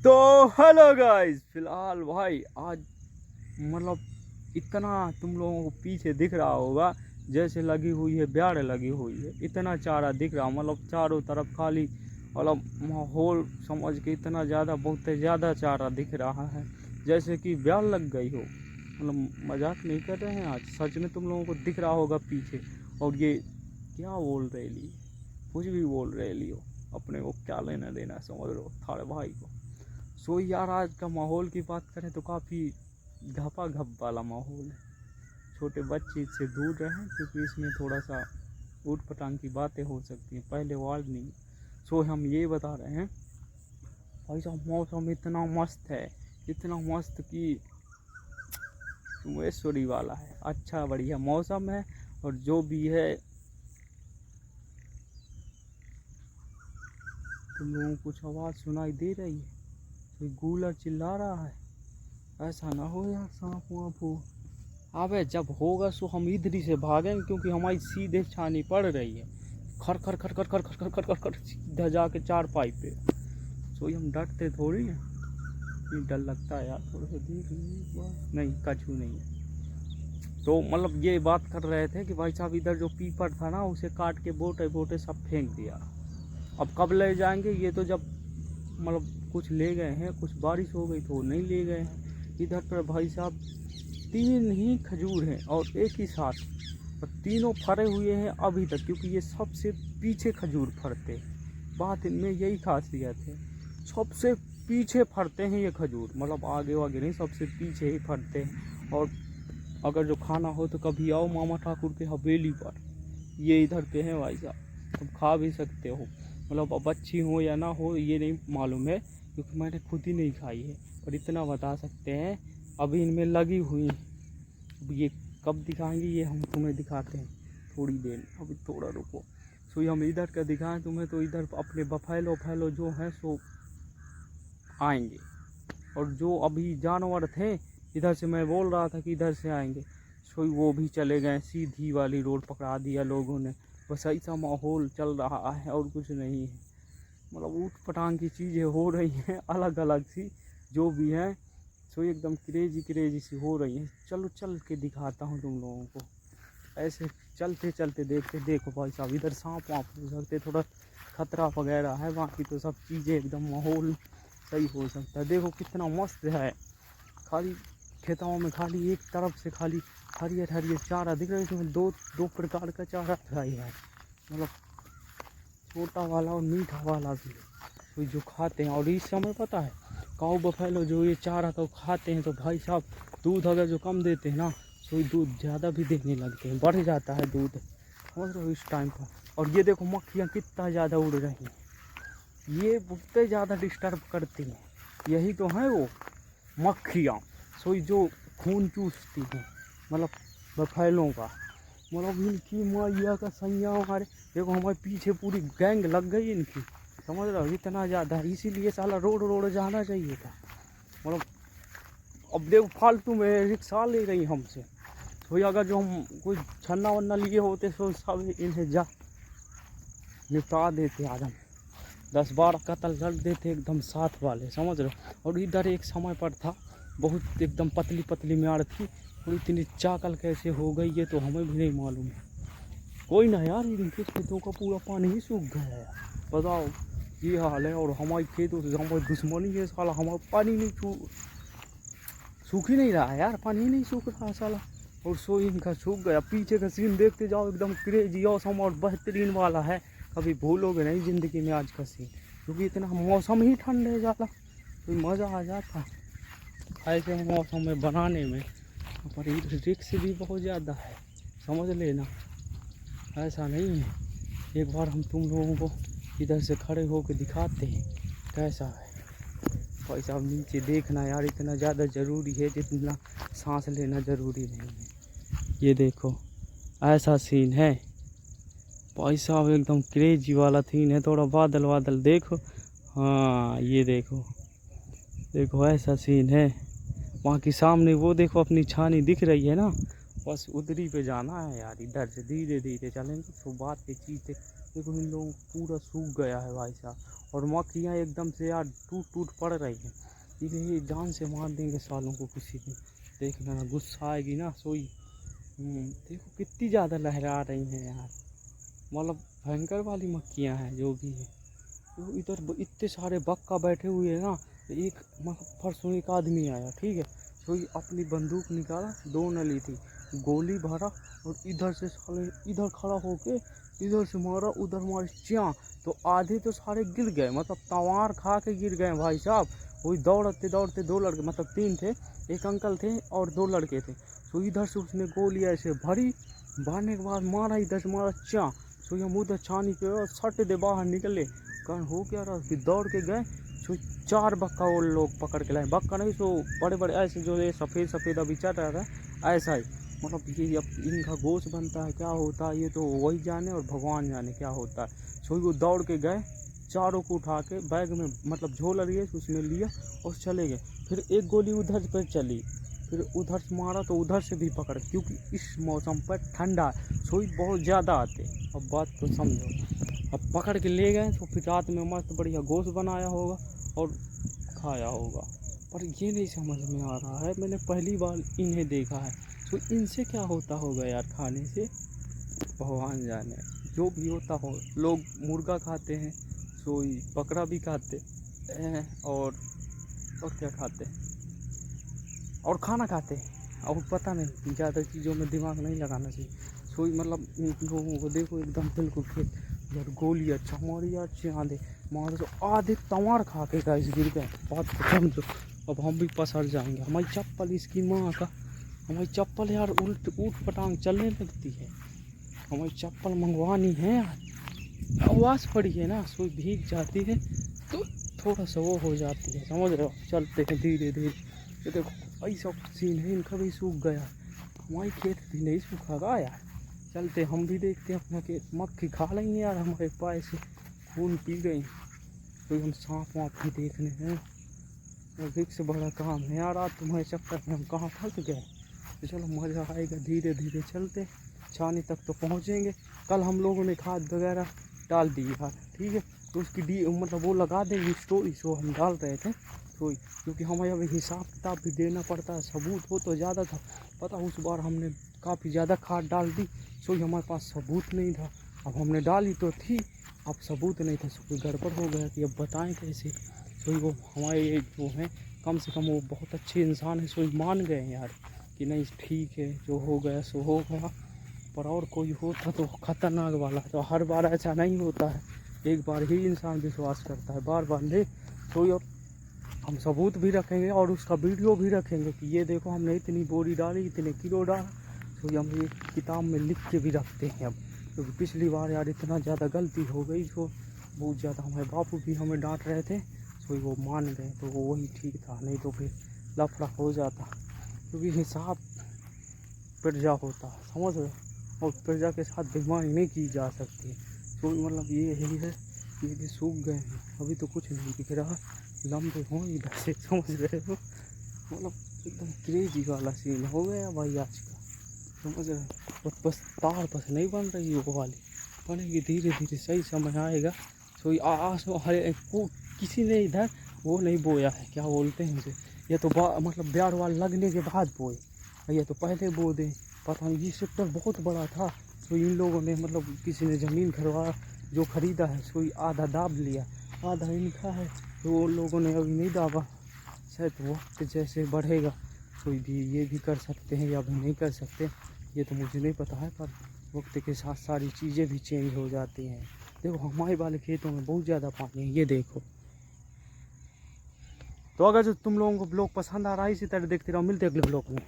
तो hello guys, फिलहाल भाई आज मतलब इतना तुम लोगों को पीछे दिख रहा होगा जैसे लगी हुई है ब्याड़ लगी हुई है। इतना चारा दिख रहा, मतलब चारों तरफ खाली मतलब माहौल समझ के इतना ज़्यादा बहुत ज़्यादा चारा दिख रहा है जैसे कि ब्याड़ लग गई हो। मतलब मजाक नहीं कर रहे हैं, आज सच में तुम लोगों को दिख रहा होगा पीछे। और ये क्या बोल रहे ली, कुछ भी बोल रहे लियो, अपने को क्या लेना देना समझ लो थारे भाई को। सो यार आज का माहौल की बात करें तो काफ़ी घपा घप वाला माहौल है। छोटे बच्चे इससे दूर रहें क्योंकि इसमें थोड़ा सा ऊट पटांग की बातें हो सकती हैं, पहले वार्निंग। सो हम ये बता रहे हैं भाई साहब, मौसम इतना मस्त है, इतना मस्त कि महेश्वरी वाला है। अच्छा बढ़िया मौसम है। और जो भी है तुम लोगों को कुछ आवाज़ सुनाई दे रही है, कोई गूलर चिल्ला रहा है, ऐसा ना हो यार सांप वाप हो। अबे जब होगा सो हम इधर ही से भागेंगे क्योंकि हमारी सीधे छानी पड़ रही है। खर खर खर खर खर खर खर खर खर खर सीधा जाके चार पाइप पे। सो हम डरते थोड़ी हैं, नहीं डर लगता है यार थोड़ा सा देख नहीं, कछू नहीं है। तो मतलब ये बात कर रहे थे कि भाई साहब इधर जो पीपर था ना उसे काट के बोटे बोटे सब फेंक दिया। अब कब ले जाएंगे ये तो जब मतलब कुछ ले गए हैं, कुछ बारिश हो गई तो नहीं ले गए हैं। इधर पर भाई साहब 3 ही खजूर हैं और एक ही साथ, और तीनों फरे हुए हैं अभी तक क्योंकि ये सबसे पीछे खजूर फरते। बात इनमें यही खासियत है, सबसे पीछे फरते हैं ये खजूर, मतलब आगे वागे नहीं, सबसे पीछे ही फरते हैं। और अगर जो खाना हो तो कभी आओ मामा ठाकुर के हवेली पर, ये इधर पे है भाई साहब, तुम खा भी सकते हो। मतलब अब अच्छी हो या ना हो ये नहीं मालूम है क्योंकि मैंने खुद ही नहीं खाई है, और इतना बता सकते हैं अभी इनमें लगी हुई। अब ये कब दिखाएंगे ये हम तुम्हें दिखाते हैं थोड़ी देर, अभी थोड़ा रुको। सो हम इधर का दिखाएं तुम्हें तो इधर अपने बफैलो फैलो जो हैं सो आएंगे, और जो अभी जानवर थे इधर से मैं बोल रहा था कि इधर से आएंगे, सो वो भी चले गए, सीधी वाली रोड पकड़ा दिया लोगों ने। बस ऐसा माहौल चल रहा है और कुछ नहीं है। मतलब ऊट पटांग की चीज़ें हो रही हैं अलग अलग सी, जो भी हैं सो एकदम क्रेजी क्रेजी सी हो रही हैं। चलो चल के दिखाता हूँ तुम लोगों को। ऐसे चलते चलते देखते, देखो भाई साहब इधर सांप वाप हो सकते, थोड़ा खतरा वगैरह है, बाकी तो सब चीज़ें एकदम माहौल सही हो सकता है। देखो कितना मस्त है, खाली खेतों में खाली एक तरफ से खाली हरियर हरियर चारा दिख रहा है। इसमें दो दो प्रकार का चारा दिखाई है, मतलब छोटा वाला और मीठा वाला भी, तो जो खाते हैं। और इस समय पता है काऊ बफैलो जो ये चारा तो खाते हैं तो भाई साहब दूध अगर जो कम देते हैं ना तो दूध ज़्यादा भी देने लगते हैं, बढ़ जाता है दूध समझ रहे हो इस टाइम पर। और ये देखो मक्खियाँ कितना ज़्यादा उड़ रही हैं, ये बहुत ज़्यादा डिस्टर्ब करती हैं। यही तो है वो मक्खियाँ, सोई जो खून चूसती हैं, मतलब बफैलों का। मतलब इनकी मैया का सैया हमारे, देखो हमारे पीछे पूरी गैंग लग गई इनकी, समझ रहे हो इतना ज़्यादा। इसीलिए साला रोड रोड जाना चाहिए था। मतलब अब देखो फालतू में रिक्शा ले रही हमसे, तो अगर जो हम कोई छन्ना वन्ना लिए होते तो सब इन्हें जा निपटा देते आज हम, 10-12 कत्ल कर देते एकदम साथ वाले, समझ रहे हो। और इधर एक समय पर था बहुत एकदम पतली पतली म्याड़ थी, और इतनी चाकल कैसे हो गई ये तो हमें भी नहीं मालूम है। कोई ना यार, इनके खेतों का पूरा पानी ही सूख गया है, बताओ ये हाल है। और हमारे खेतों से हमारी दुश्मनी है साला, हमारा पानी नहीं सूख ही नहीं रहा है यार, पानी ही नहीं सूख रहा साला। और सो इनका सूख गया। पीछे का सीन देखते जाओ, एकदम क्रेजी औसम और बेहतरीन वाला है, कभी भूलोगे नहीं ज़िंदगी में आज का सीन, क्योंकि इतना मौसम ही ठंड है ज़्यादा, तो मज़ा आ जाता ऐसे मौसम में बनाने में। पर रिक्स भी बहुत ज़्यादा है, समझ लेना, ऐसा नहीं है। एक बार हम तुम लोगों को इधर से खड़े होकर दिखाते हैं कैसा है। भाई साहब नीचे देखना यार इतना ज़्यादा ज़रूरी है जितना सांस लेना ज़रूरी नहीं है। ये देखो ऐसा सीन है भाई साहब, एकदम क्रेजी वाला सीन है। थोड़ा बादल बादल देखो, हाँ ये देखो, देखो ऐसा सीन है। वहाँ की सामने वो देखो अपनी छानी दिख रही है ना, बस उधरी पे जाना है यार। इधर से धीरे धीरे चलेंगे तो बात की चीज़ें देखो इन लोगों को पूरा सूख गया है भाई साहब, और मक्खियाँ एकदम से यार टूट टूट पड़ रही हैं। ये जान से मार देंगे सालों को किसी दिन, देख लेना गुस्सा आएगी ना सोई। देखो कितनी ज़्यादा लहरा रही हैं यार, मतलब भयंकर वाली मक्खियाँ हैं जो भी है। तो इधर इतने सारे बक्का बैठे हुए हैं ना। एक परसों एक आदमी आया, ठीक है, तो ये अपनी बंदूक निकाला, 2 नली थी, गोली भरा और इधर से साले इधर खड़ा होके इधर से मारा, उधर मारे च्या, तो आधे तो सारे गिर गए, मतलब तवार खा के गिर गए भाई साहब। वही दौड़ते दौड़ते 2 लड़के, मतलब 3 थे, एक अंकल थे और 2 लड़के थे। तो इधर से उसने गोली ऐसे भरी, भरने के बाद मारा, इधर से मारा च्या, तो हम उधर छानी पे और सट दे बाहर निकले। कारण हो क्या रहा, फिर दौड़ के गए, तो 4 बक्का वो लोग पकड़ के लाए, बक्का नहीं तो बड़े बड़े ऐसे जो ये सफ़ेद सफ़ेद अभी चल रहा था ऐसा ही, मतलब ये अब इनका गोश्त बनता है क्या होता है ये तो वही जाने और भगवान जाने क्या होता है। सो वो दौड़ के गए, चारों को उठा के बैग में, मतलब झोला लिए उसमें लिया और चले गए। फिर एक गोली उधर पर चली, फिर उधर से मारा तो उधर से भी पकड़, क्योंकि इस मौसम पर ठंडा सोई बहुत ज़्यादा आते। अब बात तो समझो, अब पकड़ के ले गए तो फिर रात में मस्त बढ़िया गोश्त बनाया होगा और खाया होगा। पर ये नहीं समझ में आ रहा है, मैंने पहली बार इन्हें देखा है, तो इनसे क्या होता होगा यार खाने से, भगवान जाने। जो भी होता हो, लोग मुर्गा खाते हैं, सोई बकरा भी खाते हैं, और क्या खाते हैं, और खाना खाते हैं, और पता नहीं ज़्यादा चीज़ों में दिमाग नहीं लगाना चाहिए। सोई मतलब इन लोगों को देखो एकदम बिल्कुल खेत यार, गोली अच्छा मारी यार, चाँदे मारे तो आधे तंवार खा के गाइस गिर गए, बात को समझो। अब हम भी पसर जाएंगे, हमारी चप्पल इसकी माँ का, हमारी चप्पल यार उल्ट ऊट पटांग चलने लगती है, हमारी चप्पल मंगवानी है यार। आवाज़ पड़ी है ना, सोई भीग जाती है तो थोड़ा सा वो हो जाती है, समझ रहे हो, चलते हैं धीरे धीरे। ये देखो ऐसा सीन है, इनका भी सूख गया, हमारी खेत भी नहीं सूखागा यार। चलते हम भी देखते हैं अपना खेत, मक्खी खा लेंगे यार, हमारे पाए से खून पी गई। तो हम सांप वाँप भी देखने हैं, अधिक से बड़ा काम है यार, आज तुम्हारे चक्कर में हम कहाँ फंस गए। तो चलो मज़ा आएगा, धीरे धीरे चलते, छानी तक तो पहुँचेंगे। कल हम लोगों ने खाद वगैरह डाल दी यार, ठीक है, तो उसकी मतलब वो लगा देंगे स्टोरी, सो हम डाल रहे थे तो, क्योंकि हमें अब हिसाब किताब भी देना पड़ता है, सबूत हो तो ज़्यादा था, पता उस बार हमने काफ़ी ज़्यादा खाद डाल दी, सो हमारे पास सबूत नहीं था। अब हमने डाली तो थी, अब सबूत नहीं था, सो कोई गड़बड़ हो गया कि अब बताएं कैसे। सो वो हमारे जो हैं कम से कम वो बहुत अच्छे इंसान हैं, सो मान गए यार कि नहीं ठीक है, जो हो गया सो हो गया। पर और कोई होता तो खतरनाक वाला, तो हर बार ऐसा नहीं होता है, एक बार ही इंसान विश्वास करता है, बार बार नहीं। तो अब हम सबूत भी रखेंगे और उसका वीडियो भी रखेंगे कि ये देखो हमने इतनी बोरी डाली, इतने किलो डाला, तो हम ये किताब में लिख के भी रखते हैं अब। क्योंकि पिछली बार यार इतना ज़्यादा गलती हो गई, तो बहुत ज़्यादा हमारे बापू भी हमें डांट रहे थे, तो वो मान गए, तो वो वही ठीक था, नहीं तो फिर लफड़ा हो जाता। क्योंकि हिसाब प्रजा होता है, समझ रहे हो, और प्रजा के साथ बेईमानी नहीं की जा सकती। तो मतलब ये यही है, ये भी सूख गए हैं, अभी तो कुछ नहीं दिख रहा, लंबे हों इधर से, समझ रहे हो, मतलब एकदम क्रेजी वाला सीन हो गया भाई आज का, समझ रहे हो। और बस तार बस नहीं बन रही वो वाली, बनेगी धीरे धीरे, सही समय आएगा। तो आस हरे किसी ने इधर वो नहीं बोया है, क्या बोलते हैं उसे, ये तो मतलब ब्याड़ वाल लगने के बाद बोए, ये तो पहले बो दें। पता नहीं, ये सेक्टर बहुत बड़ा था, तो इन लोगों ने मतलब किसी ने ज़मीन जो ख़रीदा है, कोई आधा दाब लिया, आधा इनका है, तो वो लोगों ने अभी नहीं दाबा। शायद वक्त जैसे बढ़ेगा कोई भी ये भी कर सकते हैं या भी नहीं कर सकते, ये तो मुझे नहीं पता है, पर वक्त के साथ सारी चीज़ें भी चेंज हो जाती हैं। देखो हमारे वाले खेतों में बहुत ज़्यादा पानी है, ये देखो। तो अगर जो तुम लोगों को ब्लॉग पसंद आ रहा है, इसी तरह देखते रहो, मिलते अगले ब्लॉग में।